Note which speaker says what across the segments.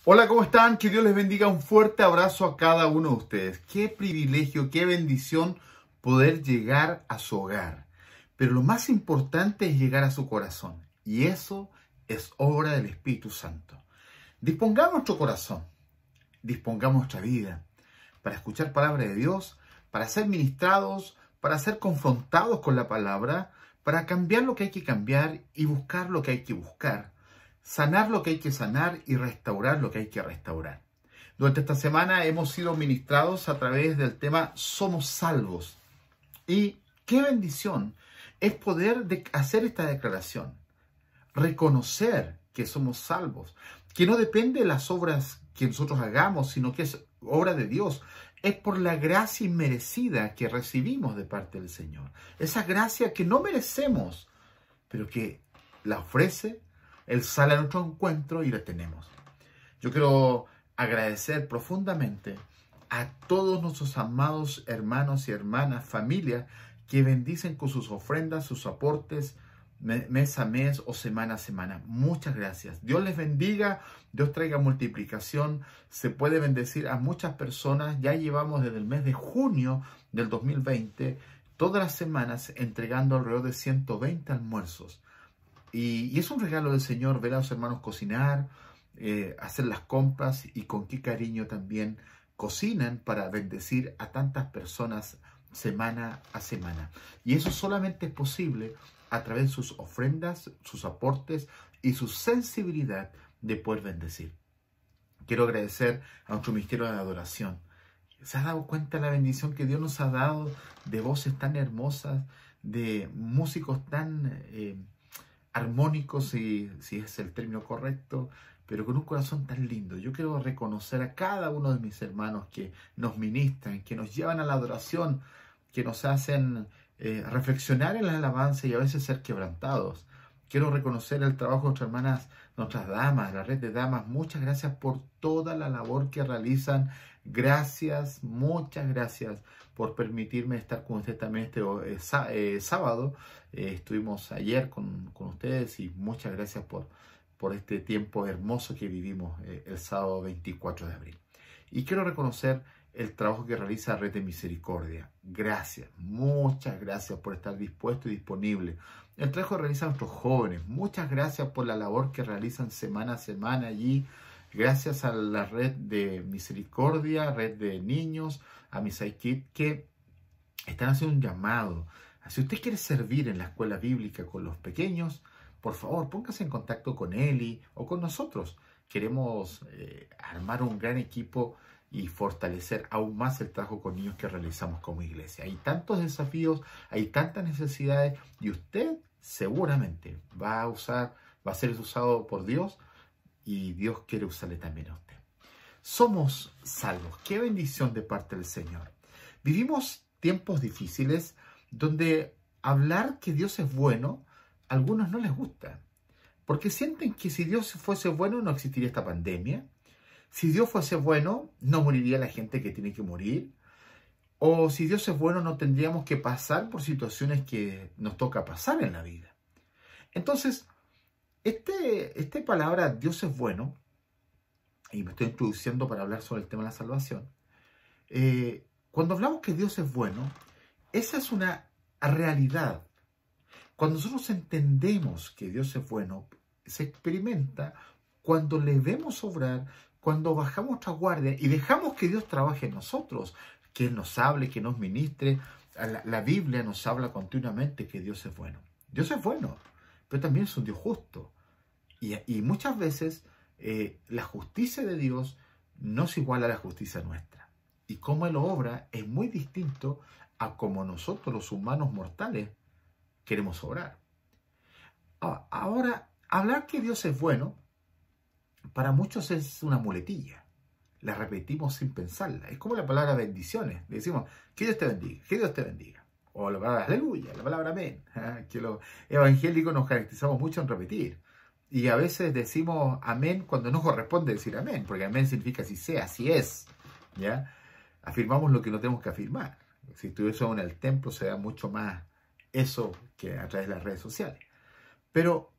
Speaker 1: Hola, ¿cómo están? Que Dios les bendiga. Un fuerte abrazo a cada uno de ustedes. Qué privilegio, qué bendición poder llegar a su hogar. Pero lo más importante es llegar a su corazón. Y eso es obra del Espíritu Santo. Dispongamos nuestro corazón, dispongamos nuestra vida para escuchar palabra de Dios, para ser ministrados, para ser confrontados con la palabra, para cambiar lo que hay que cambiar y buscar lo que hay que buscar. Sanar lo que hay que sanar y restaurar lo que hay que restaurar. Durante esta semana hemos sido ministrados a través del tema Somos Salvos. Y qué bendición es poder hacer esta declaración. Reconocer que somos salvos. Que no depende de las obras que nosotros hagamos, sino que es obra de Dios. Es por la gracia inmerecida que recibimos de parte del Señor. Esa gracia que no merecemos, pero que la ofrece. Él sale a nuestro encuentro y la tenemos. Yo quiero agradecer profundamente a todos nuestros amados hermanos y hermanas, familias, que bendicen con sus ofrendas, sus aportes, mes a mes o semana a semana. Muchas gracias. Dios les bendiga, Dios traiga multiplicación. Se puede bendecir a muchas personas. Ya llevamos desde el mes de junio del 2020, todas las semanas entregando alrededor de 120 almuerzos. Y es un regalo del Señor ver a los hermanos cocinar, hacer las compras y con qué cariño también cocinan para bendecir a tantas personas semana a semana. Y eso solamente es posible a través de sus ofrendas, sus aportes y su sensibilidad de poder bendecir. Quiero agradecer a nuestro ministerio de adoración. ¿Se ha dado cuenta de la bendición que Dios nos ha dado de voces tan hermosas, de músicos tan armónicos, si es el término correcto, pero con un corazón tan lindo? Yo quiero reconocer a cada uno de mis hermanos que nos ministran, que nos llevan a la adoración, que nos hacen reflexionar en la alabanza y a veces ser quebrantados. Quiero reconocer el trabajo de nuestras hermanas, nuestras damas, la red de damas. Muchas gracias por toda la labor que realizan. Gracias, muchas gracias por permitirme estar con ustedes también este sábado. Estuvimos ayer con ustedes y muchas gracias por este tiempo hermoso que vivimos el sábado 24 de abril. Y quiero reconocer el trabajo que realiza Red de Misericordia. Gracias, muchas gracias por estar dispuesto y disponible. El trabajo que realizan nuestros jóvenes. Muchas gracias por la labor que realizan semana a semana allí. Gracias a la Red de Misericordia, Red de Niños, a mis Kids, que están haciendo un llamado. Si usted quiere servir en la escuela bíblica con los pequeños, por favor, póngase en contacto con Eli o con nosotros. Queremos armar un gran equipo y fortalecer aún más el trabajo con niños que realizamos como iglesia. Hay tantos desafíos, hay tantas necesidades y usted seguramente va a ser usado por Dios y Dios quiere usarle también a usted. Somos salvos. Qué bendición de parte del Señor. Vivimos tiempos difíciles donde hablar que Dios es bueno, a algunos no les gusta, porque sienten que si Dios fuese bueno no existiría esta pandemia. Si Dios fuese bueno, no moriría la gente que tiene que morir. O si Dios es bueno, no tendríamos que pasar por situaciones que nos toca pasar en la vida. Entonces, esta palabra Dios es bueno, y me estoy introduciendo para hablar sobre el tema de la salvación. Cuando hablamos que Dios es bueno, esa es una realidad. Cuando nosotros entendemos que Dios es bueno, se experimenta cuando le vemos obrar, cuando bajamos nuestra guardia y dejamos que Dios trabaje en nosotros, que Él nos hable, que nos ministre. La Biblia nos habla continuamente que Dios es bueno. Dios es bueno, pero también es un Dios justo. Y muchas veces la justicia de Dios no es igual a la justicia nuestra. Y cómo Él obra es muy distinto a cómo nosotros, los humanos mortales, queremos obrar. Ahora, hablar que Dios es bueno, para muchos es una muletilla. La repetimos sin pensarla. Es como la palabra bendiciones. Le decimos, que Dios te bendiga, que Dios te bendiga. O la palabra aleluya, la palabra amén. Que los evangélicos nos caracterizamos mucho en repetir. Y a veces decimos amén cuando no corresponde decir amén, porque amén significa así sea, así es. ¿Ya? Afirmamos lo que no tenemos que afirmar. Si estuviésemos en el templo se da mucho más eso que a través de las redes sociales. Pero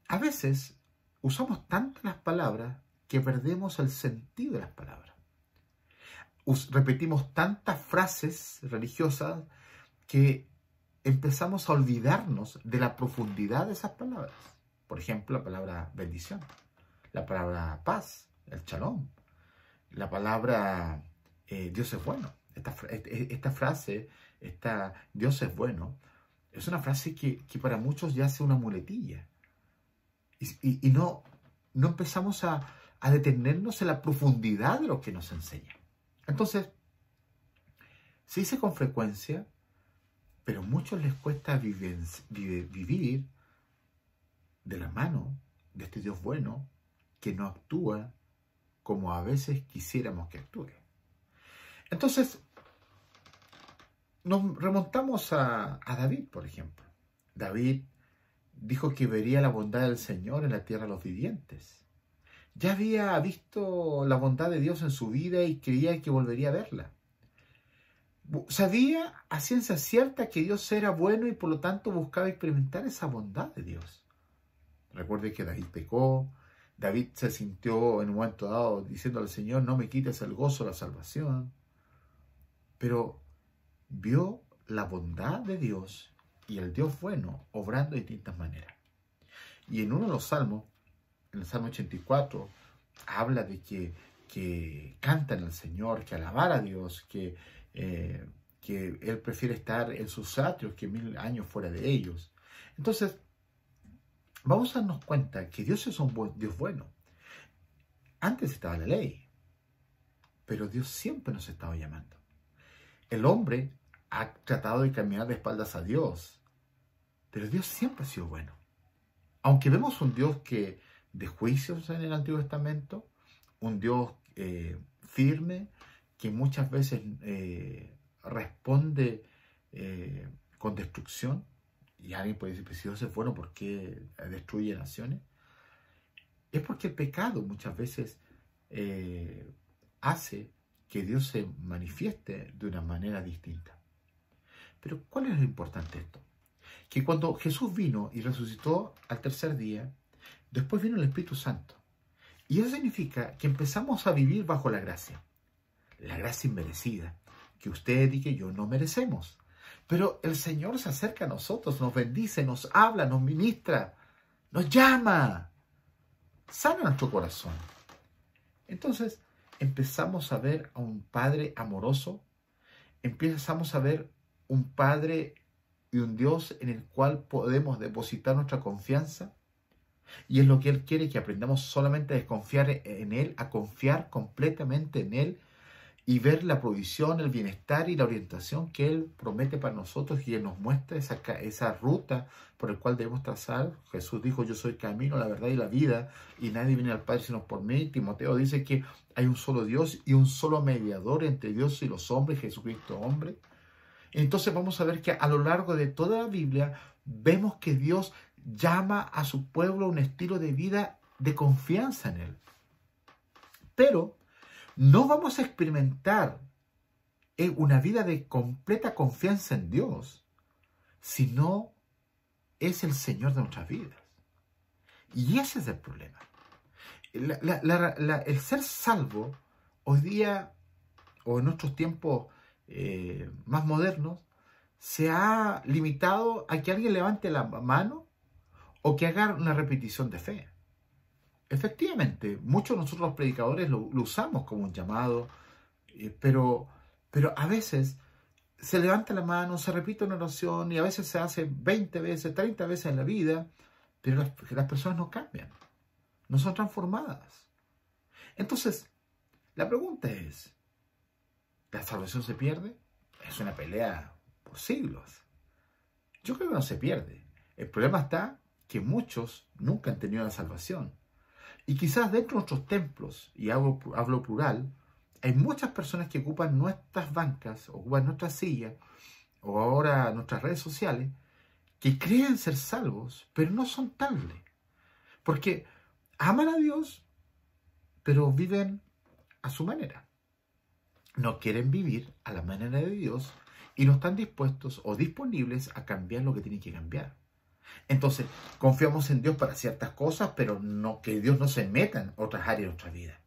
Speaker 1: a veces usamos tantas las palabras que perdemos el sentido de las palabras. Repetimos tantas frases religiosas que empezamos a olvidarnos de la profundidad de esas palabras. Por ejemplo, la palabra bendición, la palabra paz, el shalom, la palabra Dios es bueno. Esta frase, Dios es bueno, es una frase que para muchos ya hace una muletilla. Y no empezamos a detenernos en la profundidad de lo que nos enseña. Entonces, se dice con frecuencia, pero a muchos les cuesta vivir de la mano de este Dios bueno que no actúa como a veces quisiéramos que actúe. Entonces, nos remontamos a David, por ejemplo. David dijo que vería la bondad del Señor en la tierra de los vivientes. Ya había visto la bondad de Dios en su vida y creía que volvería a verla. Sabía a ciencia cierta que Dios era bueno y por lo tanto buscaba experimentar esa bondad de Dios. Recuerde que David pecó. David se sintió en un momento dado diciendo al Señor, no me quites el gozo de la salvación. Pero vio la bondad de Dios y el Dios bueno obrando de distintas maneras. Y en uno de los salmos, en el Salmo 84, habla de que cantan al Señor, que alabar a Dios, que Él prefiere estar en sus atrios que 1000 años fuera de ellos. Entonces, vamos a darnos cuenta que Dios es un Dios bueno. Antes estaba la ley, pero Dios siempre nos estaba llamando. El hombre ha tratado de caminar de espaldas a Dios, pero Dios siempre ha sido bueno. Aunque vemos un Dios de juicios en el Antiguo Testamento, un Dios firme, que muchas veces responde con destrucción, y alguien puede decir, pues si Dios es bueno, ¿por qué destruye naciones? Es porque el pecado muchas veces hace que Dios se manifieste de una manera distinta. Pero ¿cuál es lo importante de esto? Que cuando Jesús vino y resucitó al tercer día, después vino el Espíritu Santo. Y eso significa que empezamos a vivir bajo la gracia inmerecida, que usted y que yo no merecemos. Pero el Señor se acerca a nosotros, nos bendice, nos habla, nos ministra, nos llama, sana nuestro corazón. Entonces empezamos a ver a un Padre amoroso, empezamos a ver un Padre y un Dios en el cual podemos depositar nuestra confianza. Y es lo que Él quiere, que aprendamos solamente a desconfiar en Él, a confiar completamente en Él y ver la provisión, el bienestar y la orientación que Él promete para nosotros y Él nos muestra esa ruta por la cual debemos trazar. Jesús dijo, yo soy el camino, la verdad y la vida, y nadie viene al Padre sino por mí. Timoteo dice que hay un solo Dios y un solo mediador entre Dios y los hombres, Jesucristo hombre. Entonces vamos a ver que a lo largo de toda la Biblia vemos que Dios llama a su pueblo a un estilo de vida de confianza en Él. Pero no vamos a experimentar una vida de completa confianza en Dios si no es el Señor de nuestras vidas. Y ese es el problema. El ser salvo hoy día o en nuestros tiempos más modernos se ha limitado a que alguien levante la mano o que haga una repetición de fe. Efectivamente, muchos de nosotros los predicadores lo usamos como un llamado, pero a veces se levanta la mano, se repite una oración y a veces se hace 20 veces, 30 veces en la vida, pero las personas no cambian, no son transformadas. Entonces, la pregunta es, ¿la salvación se pierde? Es una pelea por siglos. Yo creo que no se pierde. El problema está que muchos nunca han tenido la salvación. Y quizás dentro de nuestros templos, y hablo plural, hay muchas personas que ocupan nuestras bancas, ocupan nuestras sillas, o ahora nuestras redes sociales, que creen ser salvos, pero no son tales. Porque aman a Dios, pero viven a su manera. No quieren vivir a la manera de Dios y no están dispuestos o disponibles a cambiar lo que tienen que cambiar. Entonces, confiamos en Dios para ciertas cosas, pero no que Dios no se meta en otras áreas de nuestra vida.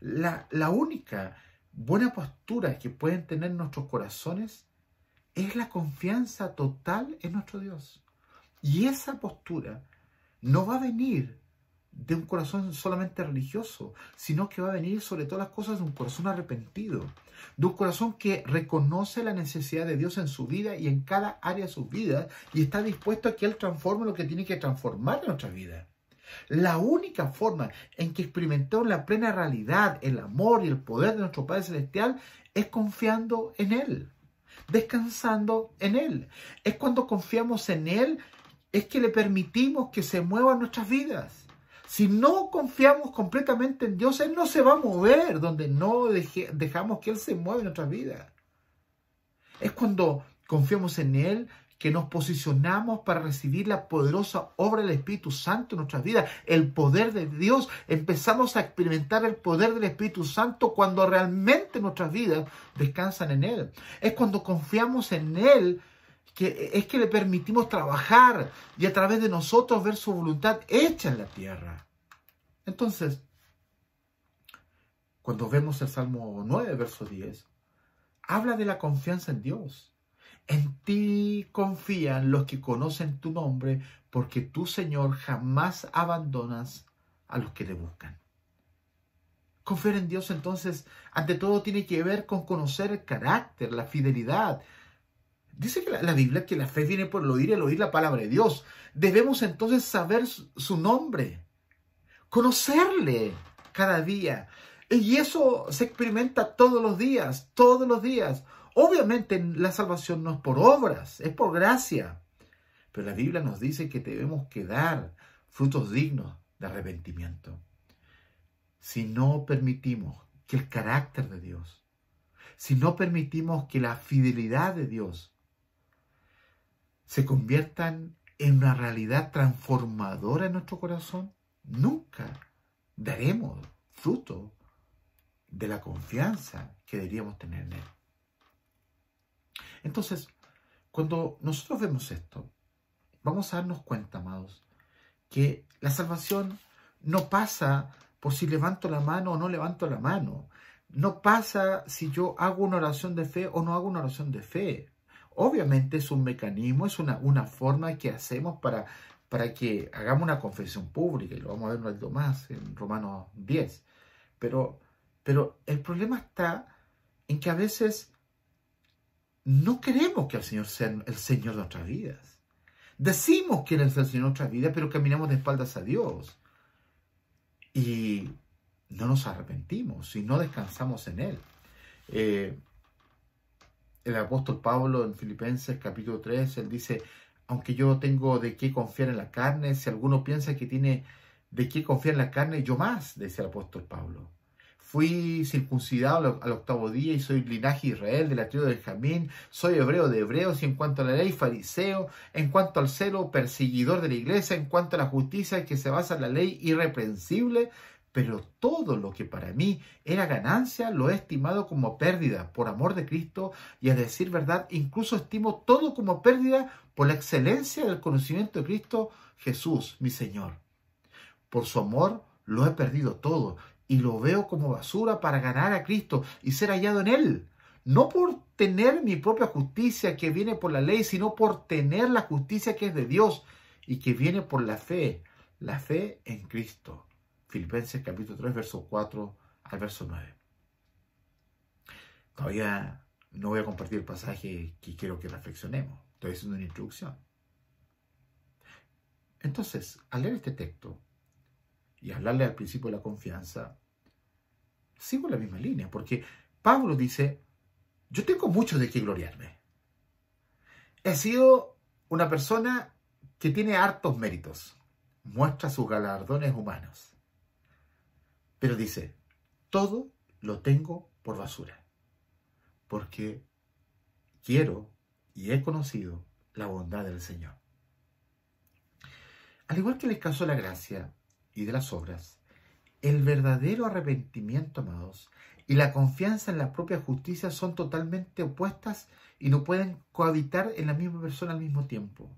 Speaker 1: La única buena postura que pueden tener nuestros corazones es la confianza total en nuestro Dios. Y esa postura no va a venir de un corazón solamente religioso, sino que va a venir sobre todas las cosas de un corazón arrepentido, de un corazón que reconoce la necesidad de Dios en su vida y en cada área de su vida y está dispuesto a que Él transforme lo que tiene que transformar en nuestra vida. La única forma en que experimentamos la plena realidad, el amor y el poder de nuestro Padre Celestial es confiando en Él, descansando en Él. Es cuando confiamos en Él, es que le permitimos que se mueva en nuestras vidas. Si no confiamos completamente en Dios, Él no se va a mover donde no dejamos que Él se mueva en nuestras vidas. Es cuando confiamos en Él que nos posicionamos para recibir la poderosa obra del Espíritu Santo en nuestras vidas, el poder de Dios. Empezamos a experimentar el poder del Espíritu Santo cuando realmente nuestras vidas descansan en Él. Es cuando confiamos en Él que le permitimos trabajar y a través de nosotros ver su voluntad hecha en la tierra. Entonces, cuando vemos el Salmo 9, verso 10, habla de la confianza en Dios. En ti confían los que conocen tu nombre, porque tú, Señor, jamás abandonas a los que te buscan. Confiar en Dios, entonces, ante todo tiene que ver con conocer el carácter, la fidelidad. Dice que la Biblia que la fe viene por el oír la palabra de Dios. Debemos entonces saber su nombre, conocerle cada día. Y eso se experimenta todos los días, todos los días. Obviamente la salvación no es por obras, es por gracia. Pero la Biblia nos dice que debemos dar frutos dignos de arrepentimiento. Si no permitimos que el carácter de Dios, si no permitimos que la fidelidad de Dios se conviertan en una realidad transformadora en nuestro corazón, nunca daremos fruto de la confianza que deberíamos tener en Él. Entonces, cuando nosotros vemos esto, vamos a darnos cuenta, amados, que la salvación no pasa por si levanto la mano o no levanto la mano. No pasa si yo hago una oración de fe o no hago una oración de fe. Obviamente es un mecanismo, es una forma que hacemos para que hagamos una confesión pública, y lo vamos a ver un rato más en Romanos 10. Pero el problema está en que a veces no queremos que el Señor sea el Señor de nuestras vidas. Decimos que Él es el Señor de nuestras vidas, pero caminamos de espaldas a Dios. Y no nos arrepentimos y no descansamos en Él. El apóstol Pablo en Filipenses capítulo 3, él dice: aunque yo tengo de qué confiar en la carne, si alguno piensa que tiene de qué confiar en la carne, yo más, dice el apóstol Pablo. Fui circuncidado al 8º día y soy linaje de Israel, de la tribu de Benjamín, soy hebreo de hebreos y en cuanto a la ley, fariseo, en cuanto al celo, perseguidor de la iglesia, en cuanto a la justicia que se basa en la ley, irreprensible. Pero todo lo que para mí era ganancia lo he estimado como pérdida por amor de Cristo, y a decir verdad, incluso estimo todo como pérdida por la excelencia del conocimiento de Cristo Jesús, mi Señor. Por su amor lo he perdido todo y lo veo como basura para ganar a Cristo y ser hallado en Él. No por tener mi propia justicia que viene por la ley, sino por tener la justicia que es de Dios y que viene por la fe en Cristo. Filipenses capítulo 3, verso 4 al verso 9. Todavía no voy a compartir el pasaje que quiero que reflexionemos. Estoy haciendo una introducción. Entonces, al leer este texto y hablarle al principio de la confianza, sigo la misma línea, porque Pablo dice: yo tengo mucho de qué gloriarme. He sido una persona que tiene hartos méritos, muestra sus galardones humanos. Pero dice: todo lo tengo por basura, porque quiero y he conocido la bondad del Señor. Al igual que en el caso de la gracia y de las obras, El verdadero arrepentimiento, amados, y la confianza en la propia justicia son totalmente opuestas y no pueden cohabitar en la misma persona al mismo tiempo.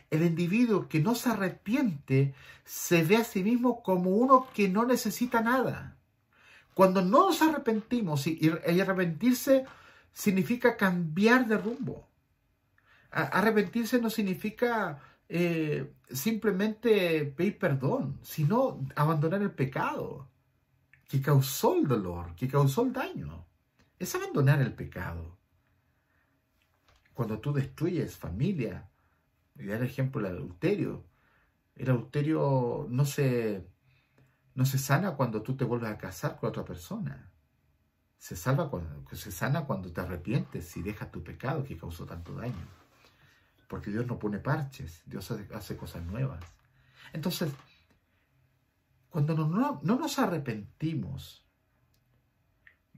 Speaker 1: El individuo que no se arrepiente se ve a sí mismo como uno que no necesita nada. Cuando no nos arrepentimos, y arrepentirse significa cambiar de rumbo. Arrepentirse no significa simplemente pedir perdón, sino abandonar el pecado que causó el dolor, que causó el daño. Es abandonar el pecado. Cuando tú destruyes familia, y dar el ejemplo del adulterio, el adulterio no se sana cuando tú te vuelves a casar con otra persona. Se sana cuando te arrepientes y dejas tu pecado que causó tanto daño. Porque Dios no pone parches, Dios hace cosas nuevas. Entonces, cuando no nos arrepentimos,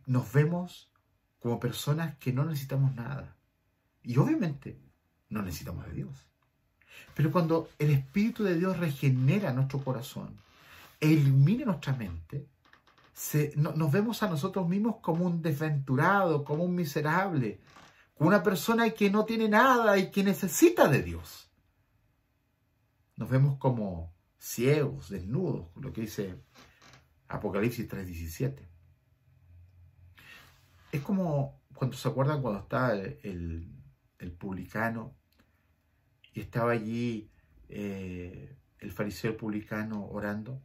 Speaker 1: nos vemos como personas que no necesitamos nada. Y obviamente no necesitamos de Dios. Pero cuando el Espíritu de Dios regenera nuestro corazón e ilumina nuestra mente, nos vemos a nosotros mismos como un desventurado, como un miserable, como una persona que no tiene nada y que necesita de Dios. Nos vemos como ciegos, desnudos, lo que dice Apocalipsis 3:17. Es como cuando se acuerdan cuando estaba el publicano y estaba allí el fariseo y el publicano orando.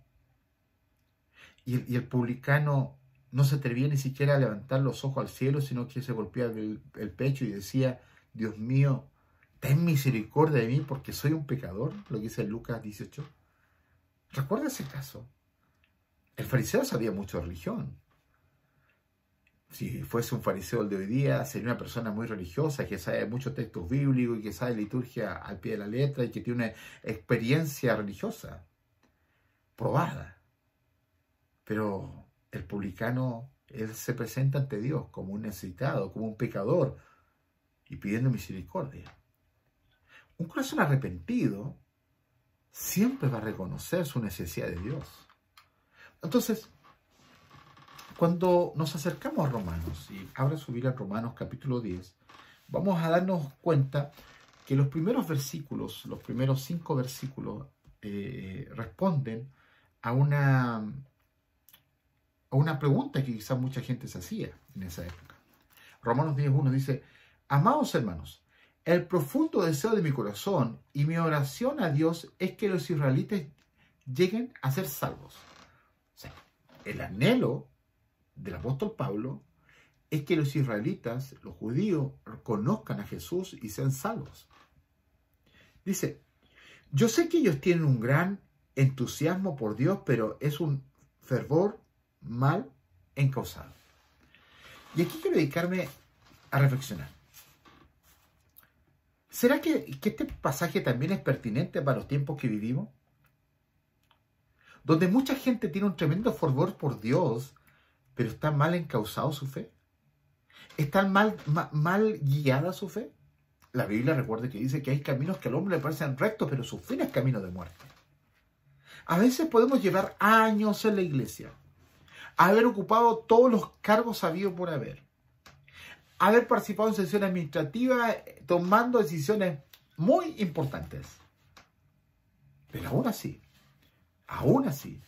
Speaker 1: Y el publicano no se atrevía ni siquiera a levantar los ojos al cielo, sino que se golpeaba el pecho y decía: Dios mío, ten misericordia de mí porque soy un pecador, lo que dice Lucas 18. Recuerda ese caso. El fariseo sabía mucho de religión. Si fuese un fariseo el de hoy día, sería una persona muy religiosa, que sabe muchos textos bíblicos y que sabe liturgia al pie de la letra y que tiene una experiencia religiosa probada. Pero el publicano, él se presenta ante Dios como un necesitado, como un pecador y pidiendo misericordia. Un corazón arrepentido siempre va a reconocer su necesidad de Dios. Entonces, cuando nos acercamos a Romanos, y ahora subir a Romanos capítulo 10, vamos a darnos cuenta que los primeros versículos, los primeros 5 versículos, responden a una pregunta que quizás mucha gente se hacía en esa época. Romanos 10:1 dice: amados hermanos, el profundo deseo de mi corazón y mi oración a Dios es que los israelitas lleguen a ser salvos. O sea, el anhelo del apóstol Pablo es que los israelitas, los judíos, conozcan a Jesús y sean salvos. Dice: yo sé que ellos tienen un gran entusiasmo por Dios, pero es un fervor mal encausado. Y aquí quiero dedicarme a reflexionar. ¿Será que este pasaje también es pertinente para los tiempos que vivimos? Donde mucha gente tiene un tremendo fervor por Dios, pero está mal encausado su fe. ¿Está mal guiada su fe? La Biblia, recuerde que dice que hay caminos que al hombre le parecen rectos, pero su fin es camino de muerte. A veces podemos llevar años en la iglesia, haber ocupado todos los cargos habidos por haber participado en sesiones administrativas, tomando decisiones muy importantes. Pero aún así,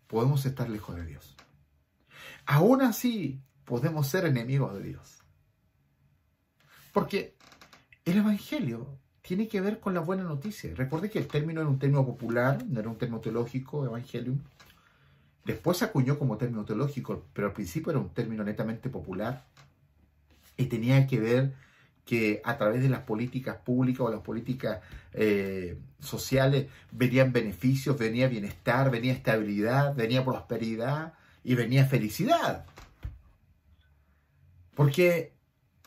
Speaker 1: podemos estar lejos de Dios. Aún así, podemos ser enemigos de Dios. Porque el Evangelio tiene que ver con la buena noticia. Recuerde que el término era un término popular, no era un término teológico, Evangelium. Después se acuñó como término teológico, pero al principio era un término netamente popular. Y tenía que ver que a través de las políticas públicas o las políticas sociales venían beneficios, venía bienestar, venía estabilidad, venía prosperidad y venía felicidad. Porque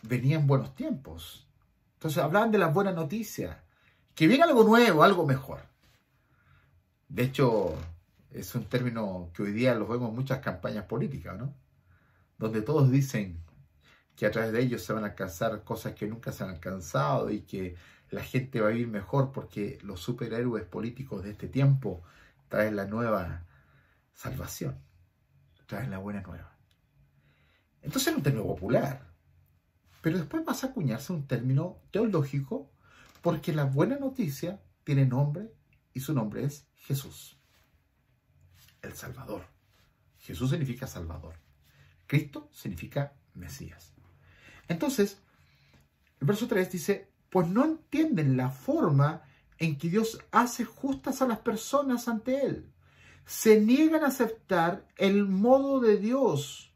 Speaker 1: venían buenos tiempos. Entonces hablaban de las buenas noticias, que viene algo nuevo, algo mejor. De hecho, es un término que hoy día lo vemos en muchas campañas políticas, ¿no? Donde todos dicen que a través de ellos se van a alcanzar cosas que nunca se han alcanzado y que la gente va a vivir mejor porque los superhéroes políticos de este tiempo traen la nueva salvación. traen la buena nueva. Entonces es un término popular, pero después vas a acuñarse un término teológico porque la buena noticia tiene nombre y su nombre es Jesús, el Salvador. Jesús significa Salvador. Cristo significa Mesías. Entonces, el verso 3 dice, pues no entienden la forma en que Dios hace justas a las personas ante Él. Se niegan a aceptar el modo de Dios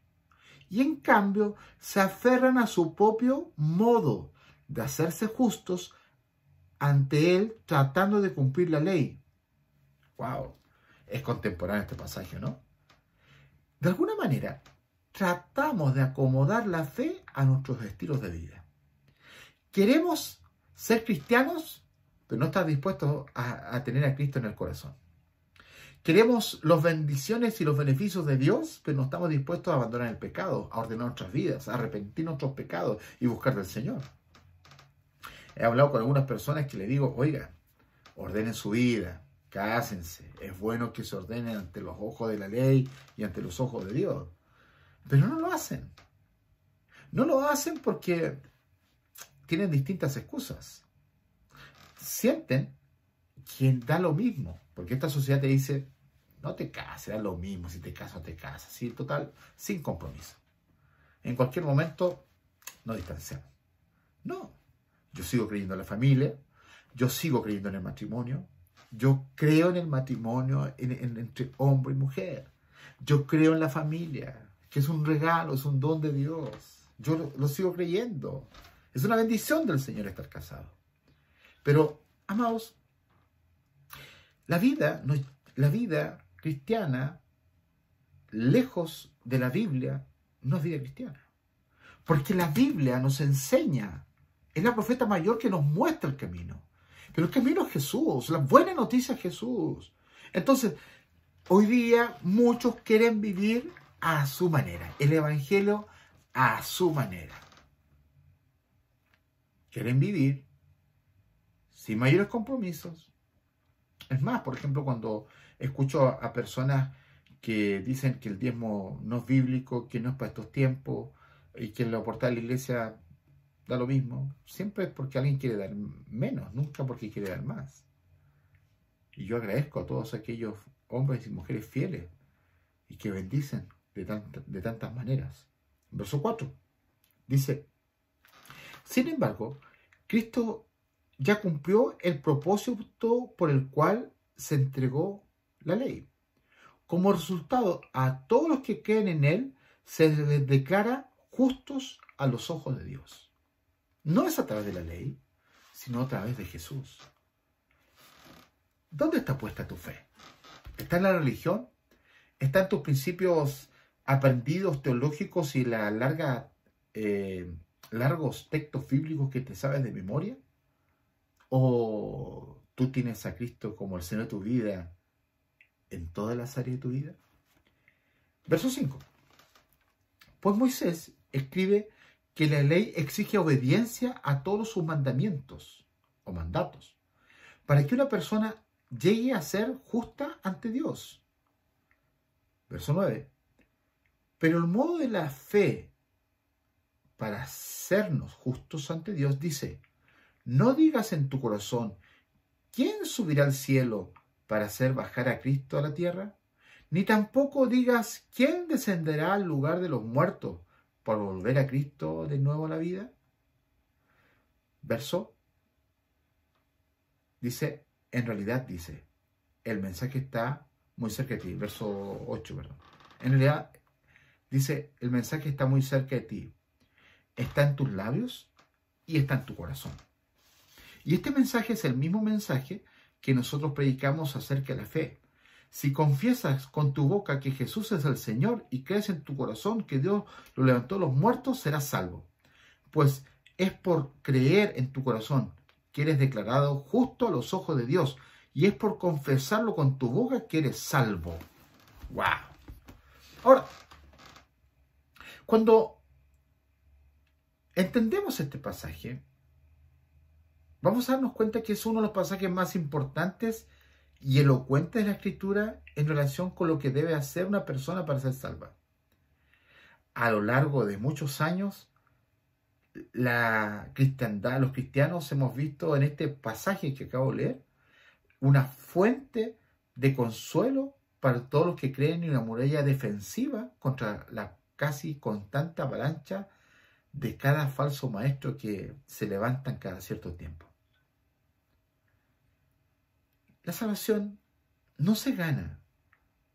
Speaker 1: y en cambio se aferran a su propio modo de hacerse justos ante Él tratando de cumplir la ley. ¡Wow! Es contemporáneo este pasaje, ¿no? De alguna manera, tratamos de acomodar la fe a nuestros estilos de vida. Queremos ser cristianos, pero no estar dispuestos a tener a Cristo en el corazón. Queremos las bendiciones y los beneficios de Dios, pero no estamos dispuestos a abandonar el pecado, a ordenar nuestras vidas, a arrepentir nuestros pecados y buscar del Señor. He hablado con algunas personas que le digo, oiga, ordenen su vida, cásense. Es bueno que se ordenen ante los ojos de la ley y ante los ojos de Dios. Pero no lo hacen. No lo hacen porque tienen distintas excusas. Sienten que da lo mismo, porque esta sociedad te dice, no te cases, da lo mismo, si te casas o te casas, ¿sí? Total, sin compromiso. En cualquier momento nos distanciamos. No, yo sigo creyendo en la familia, yo sigo creyendo en el matrimonio, yo creo en el matrimonio entre hombre y mujer, yo creo en la familia, que es un regalo, es un don de Dios, yo lo sigo creyendo, es una bendición del Señor estar casado. Pero, amados, la vida cristiana, lejos de la Biblia, no es vida cristiana. Porque la Biblia nos enseña, es la profeta mayor que nos muestra el camino. Pero el camino es Jesús, la buena noticia es Jesús. Entonces, hoy día muchos quieren vivir a su manera, el evangelio a su manera. Quieren vivir sin mayores compromisos. Es más, por ejemplo, cuando escucho a personas que dicen que el diezmo no es bíblico, que no es para estos tiempos y que la portada de la iglesia da lo mismo, siempre es porque alguien quiere dar menos, nunca porque quiere dar más. Y yo agradezco a todos aquellos hombres y mujeres fieles y que bendicen de tantas maneras. Verso 4 dice, sin embargo, Cristo ya cumplió el propósito por el cual se entregó la ley. Como resultado, a todos los que creen en Él se les declara justos a los ojos de Dios. No es a través de la ley, sino a través de Jesús. ¿Dónde está puesta tu fe? ¿Está en la religión? ¿Está en tus principios aprendidos teológicos y largos textos bíblicos que te sabes de memoria? ¿O tú tienes a Cristo como el Señor de tu vida en todas las áreas de tu vida? Verso 5. Pues Moisés escribe que la ley exige obediencia a todos sus mandamientos o mandatos para que una persona llegue a ser justa ante Dios. Verso 9. Pero el modo de la fe para hacernos justos ante Dios dice, no digas en tu corazón, ¿quién subirá al cielo para hacer bajar a Cristo a la tierra? Ni tampoco digas, ¿quién descenderá al lugar de los muertos para volver a Cristo de nuevo a la vida? Verso dice, en realidad dice, el mensaje está muy cerca de ti. Verso 8, perdón. En realidad dice, el mensaje está muy cerca de ti. Está en tus labios y está en tu corazón. Y este mensaje es el mismo mensaje que nosotros predicamos acerca de la fe. Si confiesas con tu boca que Jesús es el Señor y crees en tu corazón que Dios lo levantó de los muertos, serás salvo. Pues es por creer en tu corazón que eres declarado justo a los ojos de Dios. Y es por confesarlo con tu boca que eres salvo. ¡Wow! Ahora, cuando entendemos este pasaje, vamos a darnos cuenta que es uno de los pasajes más importantes y elocuentes de la Escritura en relación con lo que debe hacer una persona para ser salva. a lo largo de muchos años, la cristiandad, los cristianos hemos visto en este pasaje que acabo de leer, una fuente de consuelo para todos los que creen en una muralla defensiva contra la casi constante avalancha de cada falso maestro que se levantan cada cierto tiempo. La salvación no se gana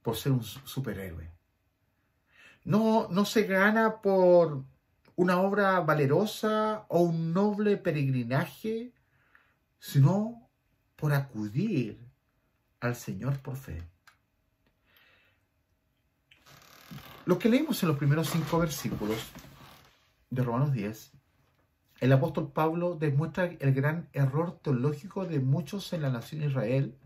Speaker 1: por ser un superhéroe. No se gana por una obra valerosa o un noble peregrinaje, sino por acudir al Señor por fe. Lo que leímos en los primeros 5 versículos de Romanos 10, el apóstol Pablo demuestra el gran error teológico de muchos en la nación de Israel.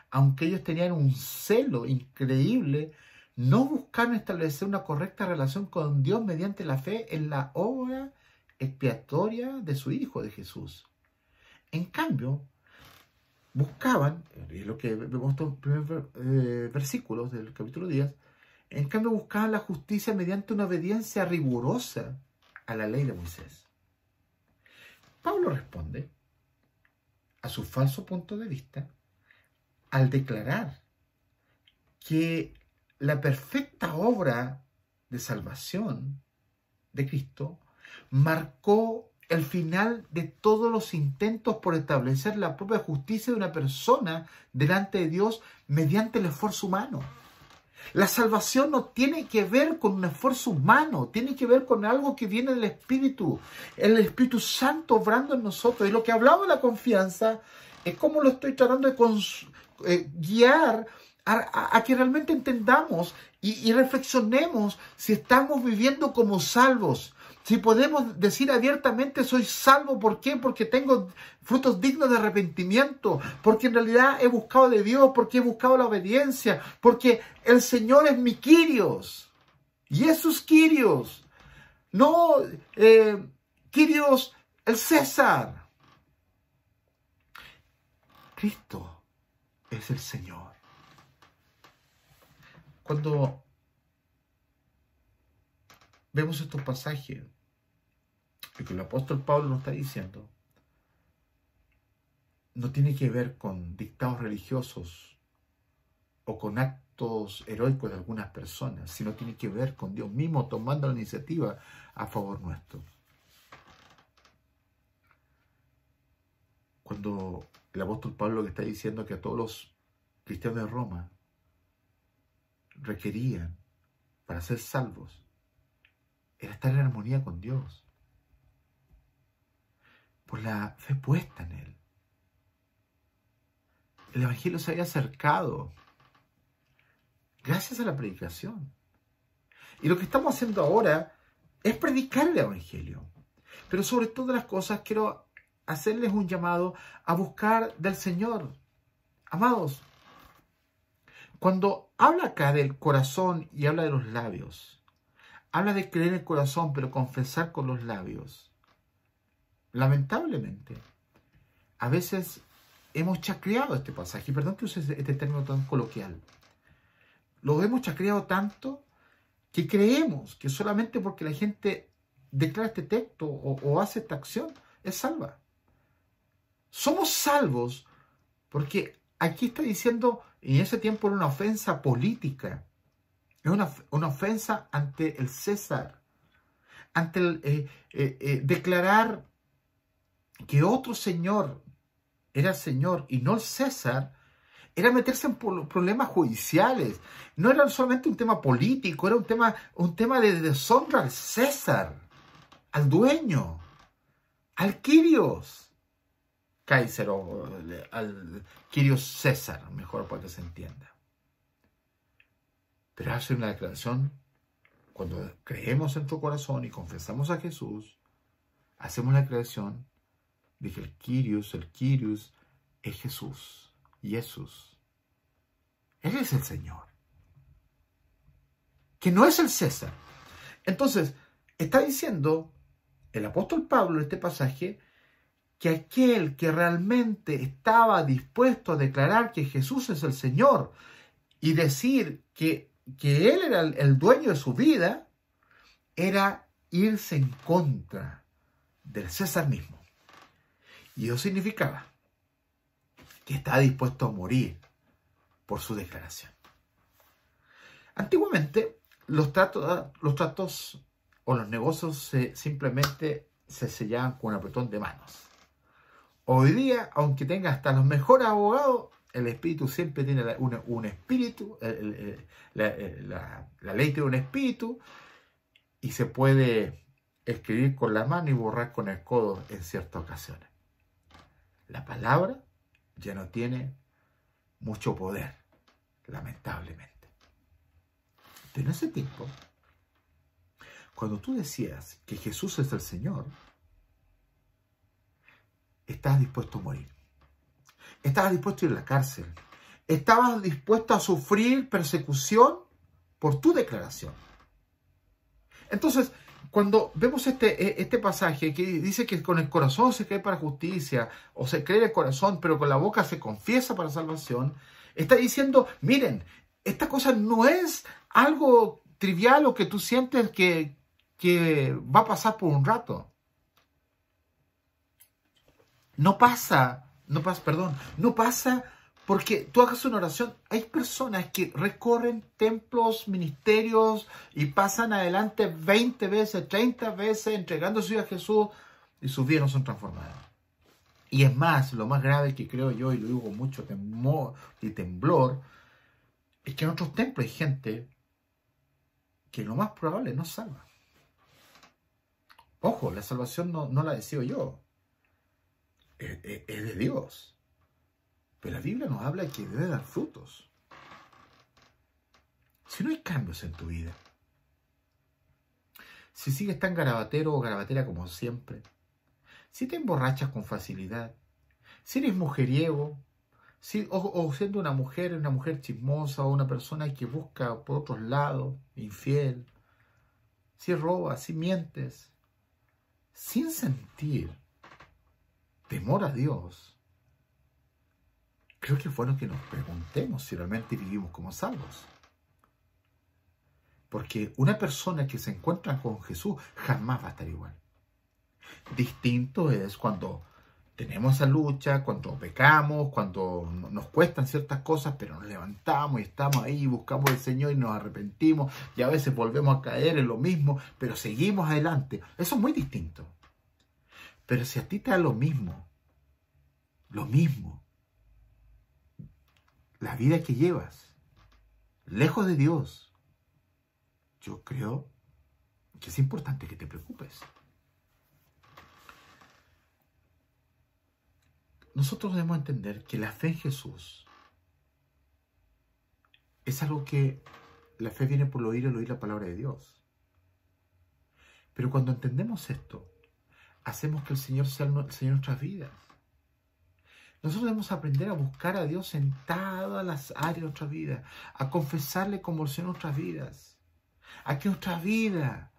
Speaker 1: Aunque ellos tenían un celo increíble, no buscaron establecer una correcta relación con Dios mediante la fe en la obra expiatoria de su Hijo, de Jesús. En cambio, buscaban, es lo que vemos en los primeros versículos del capítulo 10, en cambio buscaban la justicia mediante una obediencia rigurosa a la ley de Moisés. Pablo responde a su falso punto de vista al declarar que la perfecta obra de salvación de Cristo marcó el final de todos los intentos por establecer la propia justicia de una persona delante de Dios mediante el esfuerzo humano. La salvación no tiene que ver con un esfuerzo humano, tiene que ver con algo que viene del Espíritu, el Espíritu Santo obrando en nosotros. Y lo que hablaba de la confianza es cómo lo estoy tratando de guiar a que realmente entendamos y reflexionemos si estamos viviendo como salvos. Si podemos decir abiertamente soy salvo, ¿por qué? Porque tengo frutos dignos de arrepentimiento, porque en realidad he buscado de Dios, porque he buscado la obediencia, porque el Señor es mi Kyrios, Jesús Kyrios, no Kyrios el César. Cristo es el Señor. Cuando vemos estos pasajes, lo que el apóstol Pablo nos está diciendo, no tiene que ver con dictados religiosos o con actos heroicos de algunas personas, sino tiene que ver con Dios mismo tomando la iniciativa a favor nuestro. Cuando el apóstol Pablo está diciendo que a todos los cristianos de Roma requerían, para ser salvos, era estar en armonía con Dios, por la fe puesta en Él. El Evangelio se había acercado gracias a la predicación. Y lo que estamos haciendo ahora es predicar el Evangelio. Pero sobre todas las cosas quiero hacerles un llamado a buscar del Señor. Amados, cuando habla acá del corazón y habla de los labios, habla de creer en el corazón, pero confesar con los labios. Lamentablemente, a veces hemos chacreado este pasaje. Perdón que use este término tan coloquial. Lo hemos chacreado tanto que creemos que solamente porque la gente declara este texto o hace esta acción, es salva. Somos salvos porque aquí está diciendo, en ese tiempo era una ofensa política. Es una ofensa ante el César. Ante el declarar que otro señor era el Señor y no el César, era meterse en problemas judiciales. No era solamente un tema político, era un tema de deshonra al César, al dueño, al Kyrios Kaiser o al Kyrios César, mejor para que se entienda. Pero hace una declaración, cuando creemos en tu corazón y confesamos a Jesús, hacemos la declaración de que el Kyrios es Jesús, Jesús. Él es el Señor, que no es el César. Entonces, está diciendo el apóstol Pablo en este pasaje que aquel que realmente estaba dispuesto a declarar que Jesús es el Señor y decir que Él era el dueño de su vida, era irse en contra del César mismo. Y eso significaba que estaba dispuesto a morir por su declaración. Antiguamente, los tratos o los negocios simplemente se sellaban con un apretón de manos. Hoy día, aunque tenga hasta los mejores abogados, el espíritu siempre tiene un espíritu, la ley tiene un espíritu, y se puede escribir con la mano y borrar con el codo en ciertas ocasiones. La palabra ya no tiene mucho poder, lamentablemente. Pero en ese tiempo, cuando tú decías que Jesús es el Señor, estabas dispuesto a morir. Estabas dispuesto a ir a la cárcel. Estabas dispuesto a sufrir persecución por tu declaración. Entonces, cuando vemos este pasaje que dice que con el corazón se cree para justicia, o se cree en el corazón, pero con la boca se confiesa para salvación, está diciendo, miren, esta cosa no es algo trivial o que tú sientes que va a pasar por un rato. No pasa porque tú hagas una oración. Hay personas que recorren templos, ministerios y pasan adelante 20 veces, 30 veces entregando su vida a Jesús y sus vidas no son transformadas. Y es más, lo más grave que creo yo, y lo digo con mucho temor y temblor, es que en otros templos hay gente que lo más probable no salva. Ojo, la salvación no la decido yo. Es de Dios. Pero la Biblia nos habla de que debe dar frutos. Si no hay cambios en tu vida, si sigues tan garabatero o garabatera como siempre, si te emborrachas con facilidad, si eres mujeriego, o siendo una mujer chismosa o una persona que busca por otros lados, infiel, si robas, si mientes, sin sentir temor a Dios, creo que es bueno que nos preguntemos si realmente vivimos como salvos. Porque una persona que se encuentra con Jesús jamás va a estar igual. Distinto es cuando tenemos esa lucha, cuando pecamos, cuando nos cuestan ciertas cosas, pero nos levantamos y estamos ahí, buscamos al Señor y nos arrepentimos, y a veces volvemos a caer en lo mismo, pero seguimos adelante. Eso es muy distinto. Pero si a ti te da lo mismo, la vida que llevas, lejos de Dios, yo creo que es importante que te preocupes. Nosotros debemos entender que la fe en Jesús es algo que la fe viene por el oír la palabra de Dios. Pero cuando entendemos esto, hacemos que el Señor sea el Señor de nuestras vidas. Nosotros debemos aprender a buscar a Dios en todas las áreas de nuestra vida, a confesarle como el Señor de nuestras vidas, a que nuestra vida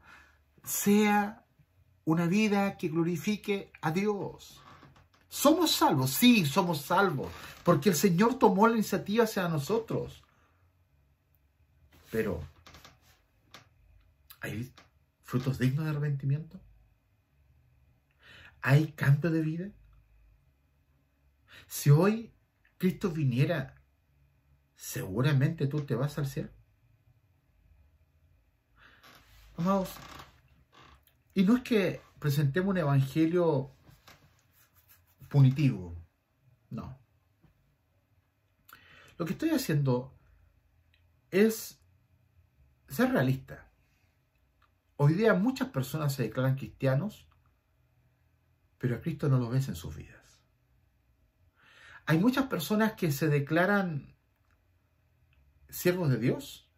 Speaker 1: sea una vida que glorifique a Dios. ¿Somos salvos? Sí, somos salvos, porque el Señor tomó la iniciativa hacia nosotros. Pero, ¿hay frutos dignos de arrepentimiento? ¿Hay cambio de vida? Si hoy Cristo viniera, ¿seguramente tú te vas al cielo? Amados, y no es que presentemos un evangelio punitivo, no. Lo que estoy haciendo es ser realista. Hoy día muchas personas se declaran cristianos, pero a Cristo no lo ves en sus vidas. Hay muchas personas que se declaran siervos de Dios,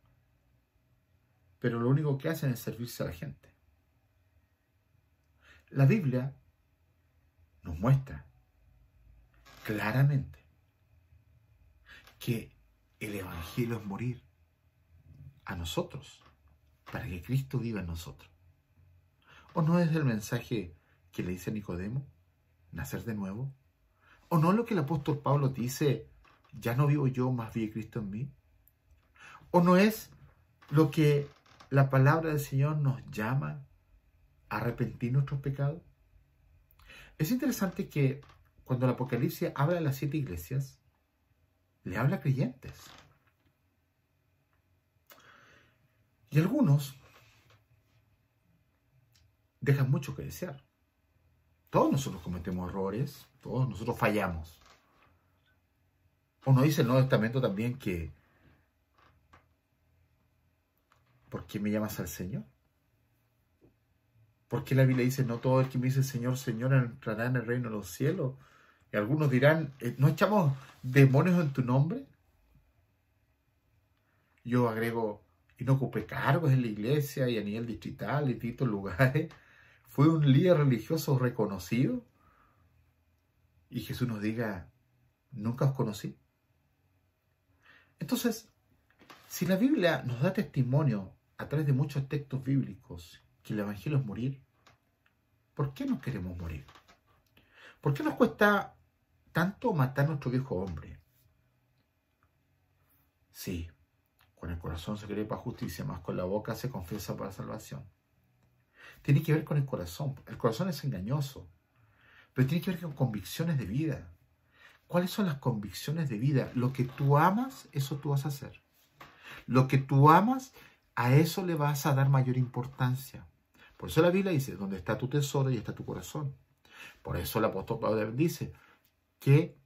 Speaker 1: pero lo único que hacen es servirse a la gente. La Biblia nos muestra claramente que el evangelio es morir a nosotros para que Cristo viva en nosotros. ¿O no es el mensaje que le dice a Nicodemo? ¿Nacer de nuevo? ¿O no es lo que el apóstol Pablo dice? Ya no vivo yo, más vive Cristo en mí. ¿O no es lo que la palabra del Señor nos llama a arrepentir nuestros pecados? Es interesante que cuando el Apocalipsis habla de las 7 iglesias, le habla a creyentes. Y algunos dejan mucho que desear. Todos nosotros cometemos errores, todos nosotros fallamos. Uno dice en el Nuevo Testamento también que ¿por qué me llamas al Señor? ¿Por qué la Biblia dice no todo el que me dice Señor, Señor entrará en el reino de los cielos? Y algunos dirán, ¿no echamos demonios en tu nombre? Yo agrego, y no ocupé cargos en la iglesia y a nivel distrital y distintos lugares. Fue un líder religioso reconocido. Y Jesús nos diga, nunca os conocí. Entonces, si la Biblia nos da testimonio a través de muchos textos bíblicos que el Evangelio es morir, ¿por qué no queremos morir? ¿Por qué nos cuesta tanto matar a nuestro viejo hombre? Sí, con el corazón se cree para justicia, más con la boca se confiesa para salvación. Tiene que ver con el corazón. El corazón es engañoso, pero tiene que ver con convicciones de vida. ¿Cuáles son las convicciones de vida? Lo que tú amas, eso tú vas a hacer. Lo que tú amas, a eso le vas a dar mayor importancia. Por eso la Biblia dice, donde está tu tesoro y está tu corazón. Por eso el apóstol Pablo dice que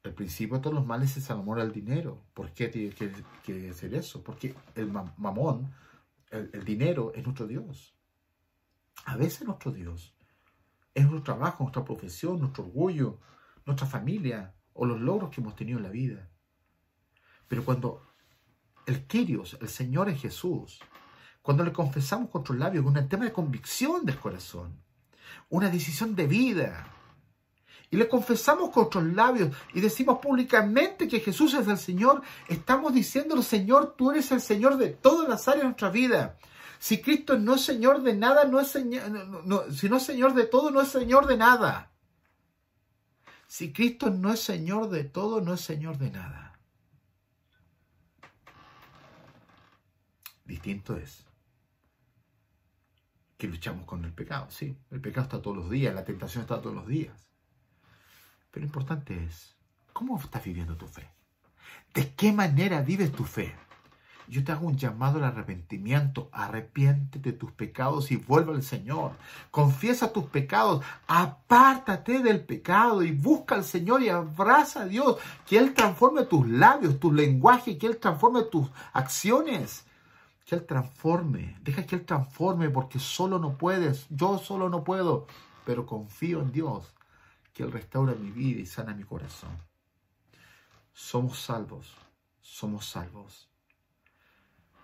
Speaker 1: el principio de todos los males es el amor al dinero. ¿Por qué tiene que ser eso? Porque el mamón, el dinero, es nuestro Dios. A veces nuestro Dios es nuestro trabajo, nuestra profesión, nuestro orgullo, nuestra familia o los logros que hemos tenido en la vida. Pero cuando el Kyrios, el Señor es Jesús, cuando le confesamos con nuestros labios, un tema de convicción del corazón, una decisión de vida, y le confesamos con nuestros labios y decimos públicamente que Jesús es el Señor, estamos diciéndole, Señor, tú eres el Señor de todas las áreas de nuestra vida. Si Cristo no es Señor de nada, no es Señor, si no es Señor de todo, no es Señor de nada. Si Cristo no es Señor de todo, no es Señor de nada. Distinto es que luchamos con el pecado. Sí, el pecado está todos los días, la tentación está todos los días. Pero lo importante es, ¿cómo estás viviendo tu fe? ¿De qué manera vives tu fe? Yo te hago un llamado al arrepentimiento. Arrepiéntete de tus pecados y vuelve al Señor. Confiesa tus pecados. Apártate del pecado y busca al Señor y abraza a Dios. Que Él transforme tus labios, tu lenguaje, que Él transforme tus acciones. Que Él transforme. Deja que Él transforme porque solo no puedes. Yo solo no puedo. Pero confío en Dios. Que Él restaura mi vida y sana mi corazón. Somos salvos. Somos salvos.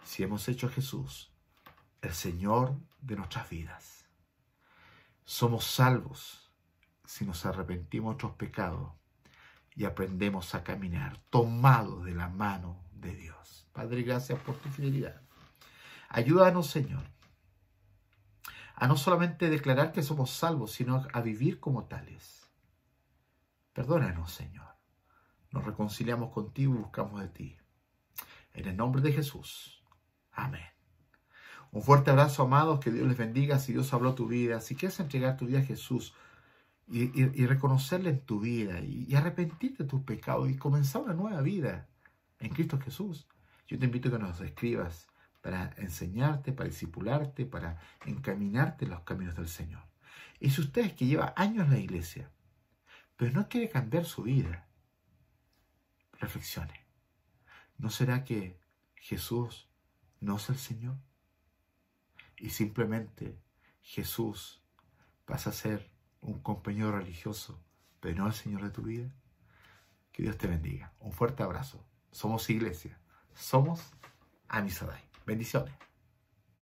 Speaker 1: Si hemos hecho a Jesús el Señor de nuestras vidas. Somos salvos si nos arrepentimos de nuestros pecados y aprendemos a caminar tomados de la mano de Dios. Padre, gracias por tu fidelidad. Ayúdanos, Señor, a no solamente declarar que somos salvos, sino a vivir como tales. Perdónanos, Señor. Nos reconciliamos contigo y buscamos de ti. En el nombre de Jesús. Amén. Un fuerte abrazo, amados. Que Dios les bendiga. Si Dios habló tu vida, si quieres entregar tu vida a Jesús y reconocerle en tu vida y arrepentirte de tus pecados y comenzar una nueva vida en Cristo Jesús, yo te invito a que nos escribas para enseñarte, para discipularte, para encaminarte en los caminos del Señor. Y si usted es que lleva años en la iglesia, pero no quiere cambiar su vida, reflexione. ¿No será que Jesús no es el Señor? Y simplemente Jesús pasa a ser un compañero religioso, pero no el Señor de tu vida. Que Dios te bendiga. Un fuerte abrazo. Somos iglesia. Somos Amisadai. Bendiciones.